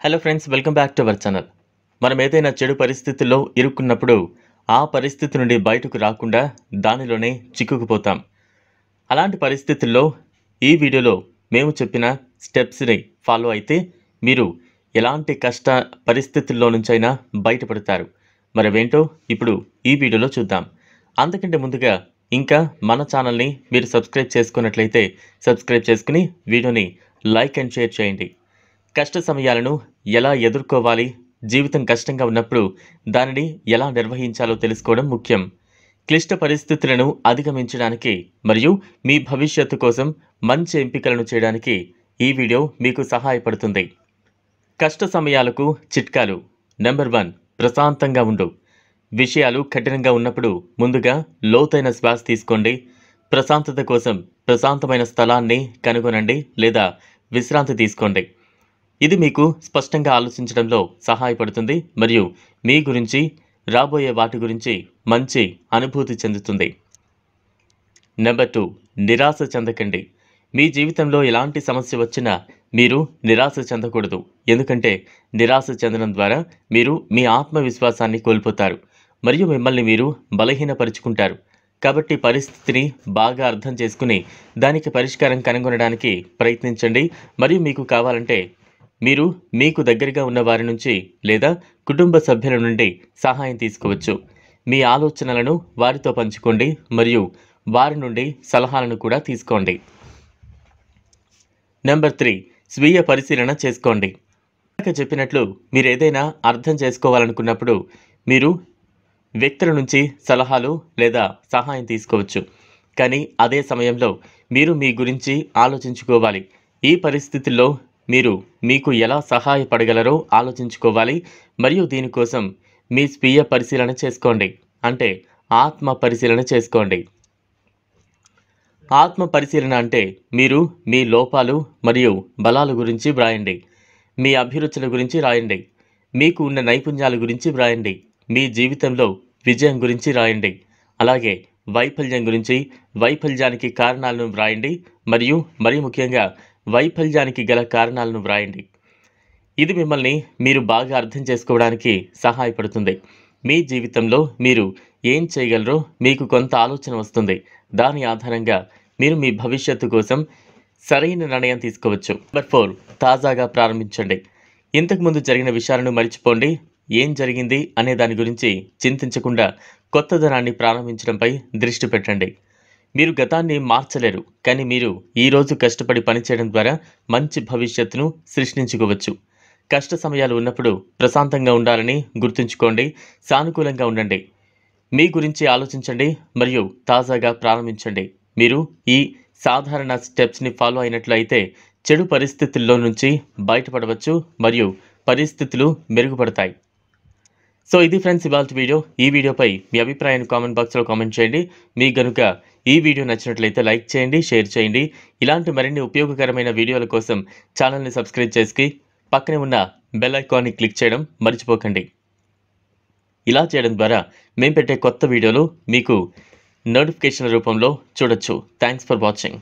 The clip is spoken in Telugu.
Hello friends, welcome back to our channel. మనం ఏదైనా చెడు పరిస్థితుల్లో ఇరుక్కున్నప్పుడు ఆ పరిస్థితి నుండి బయటకు రాకుండా దానిలోనే చిక్కుకుపోతాం. అలాంటి పరిస్థితుల్లో ఈ వీడియోలో మేము చెప్పిన స్టెప్స్ని ఫాలో అయితే మీరు ఎలాంటి కష్ట పరిస్థితుల్లో నుంచైనా బయటపడతారు. మరవేంటో ఇప్పుడు ఈ వీడియోలో చూద్దాం. అంతకంటే ముందుగా ఇంకా మన ఛానల్ని మీరు సబ్స్క్రైబ్ చేసుకున్నట్లయితే సబ్స్క్రైబ్ చేసుకుని వీడియోని లైక్ అండ్ షేర్ చేయండి. కష్ట సమయాలను ఎలా ఎదుర్కోవాలి, జీవితం కష్టంగా ఉన్నప్పుడు దానిని ఎలా నిర్వహించాలో తెలుసుకోవడం ముఖ్యం. క్లిష్ట పరిస్థితులను అధిగమించడానికి మరియు మీ భవిష్యత్తు కోసం మంచి ఎంపికలను చేయడానికి ఈ వీడియో మీకు సహాయపడుతుంది. కష్ట సమయాలకు చిట్కాలు. నెంబర్ 1, ప్రశాంతంగా ఉండు. విషయాలు కఠినంగా ఉన్నప్పుడు ముందుగా లోతైన శ్వాస తీసుకోండి. ప్రశాంతత కోసం ప్రశాంతమైన స్థలాన్ని కనుగొనండి లేదా విశ్రాంతి తీసుకోండి. ఇది మీకు స్పష్టంగా ఆలోచించడంలో సహాయపడుతుంది మరియు మీ గురించి, రాబోయే వాటి గురించి మంచి అనుభూతి చెందుతుంది. నెంబర్ 2, నిరాశ చెందకండి. మీ జీవితంలో ఎలాంటి సమస్య వచ్చినా మీరు నిరాశ చెందకూడదు. ఎందుకంటే నిరాశ చెందడం ద్వారా మీరు మీ ఆత్మవిశ్వాసాన్ని కోల్పోతారు మరియు మిమ్మల్ని మీరు బలహీనపరుచుకుంటారు. కాబట్టి పరిస్థితిని బాగా అర్థం చేసుకుని దానికి పరిష్కారం కనుగొనడానికి ప్రయత్నించండి. మరియు మీకు కావాలంటే మీరు మీకు దగ్గరగా ఉన్న వారి నుంచి లేదా కుటుంబ సభ్యుల నుండి సహాయం తీసుకోవచ్చు. మీ ఆలోచనలను వారితో పంచుకోండి మరియు వారి నుండి సలహాలను కూడా తీసుకోండి. నెంబర్ 3, స్వీయ పరిశీలన చేసుకోండి. చెప్పినట్లు మీరు ఏదైనా అర్థం చేసుకోవాలనుకున్నప్పుడు మీరు వ్యక్తుల నుంచి సలహాలు లేదా సహాయం తీసుకోవచ్చు. కానీ అదే సమయంలో మీరు మీ గురించి ఆలోచించుకోవాలి. ఈ పరిస్థితుల్లో మీరు మీకు ఎలా సహాయపడగలరో ఆలోచించుకోవాలి మరియు దీనికోసం మీ స్వీయ పరిశీలన చేసుకోండి. అంటే ఆత్మ పరిశీలన చేసుకోండి. ఆత్మ పరిశీలన అంటే మీరు మీ లోపాలు మరియు బలాల గురించి వ్రాయండి. మీ అభిరుచుల గురించి రాయండి. మీకు ఉన్న నైపుణ్యాల గురించి వ్రాయండి. మీ జీవితంలో విజయం గురించి రాయండి. అలాగే వైఫల్యం గురించి, వైఫల్యానికి కారణాలను వ్రాయండి మరియు మరీ ముఖ్యంగా వైఫల్యానికి గల కారణాలను వ్రాయండి. ఇది మిమ్మల్ని మీరు బాగా అర్థం చేసుకోవడానికి సహాయపడుతుంది. మీ జీవితంలో మీరు ఏం చేయగలరో మీకు కొంత ఆలోచన వస్తుంది. దాని ఆధారంగా మీరు మీ భవిష్యత్తు కోసం సరైన నిర్ణయం తీసుకోవచ్చు. నెంబర్ 4, తాజాగా ప్రారంభించండి. ఇంతకుముందు జరిగిన విషయాలను మర్చిపోండి. ఏం జరిగింది అనే దాని గురించి చింతించకుండా కొత్తదనాన్ని ప్రారంభించడంపై దృష్టి పెట్టండి. మీరు గతాన్ని మార్చలేరు, కానీ మీరు ఈరోజు కష్టపడి పనిచేయడం ద్వారా మంచి భవిష్యత్తును సృష్టించుకోవచ్చు. కష్ట సమయాలు ఉన్నప్పుడు ప్రశాంతంగా ఉండాలని గుర్తుంచుకోండి. సానుకూలంగా ఉండండి. మీ గురించి ఆలోచించండి మరియు తాజాగా ప్రారంభించండి. మీరు ఈ సాధారణ స్టెప్స్ని ఫాలో అయినట్లయితే చెడు పరిస్థితుల్లో నుంచి బయటపడవచ్చు మరియు పరిస్థితులు మెరుగుపడతాయి. సో ఇది ఫ్రెండ్స్ ఇవాల్టి వీడియో. ఈ వీడియోపై మీ అభిప్రాయాన్ని కామెంట్ బాక్స్లో కామెంట్ చేయండి. మీకు కనుక ఈ వీడియో నచ్చినట్లయితే లైక్ చేయండి, షేర్ చేయండి. ఇలాంటి మరిన్ని ఉపయోగకరమైన వీడియోల కోసం ఛానల్ని సబ్స్క్రైబ్ చేసి పక్కనే ఉన్న బెల్ ఐకాన్ని క్లిక్ చేయడం మర్చిపోకండి. ఇలా చేయడం ద్వారా మేము పెట్టే కొత్త వీడియోలు మీకు నోటిఫికేషన్ల రూపంలో చూడొచ్చు. Thanks for watching.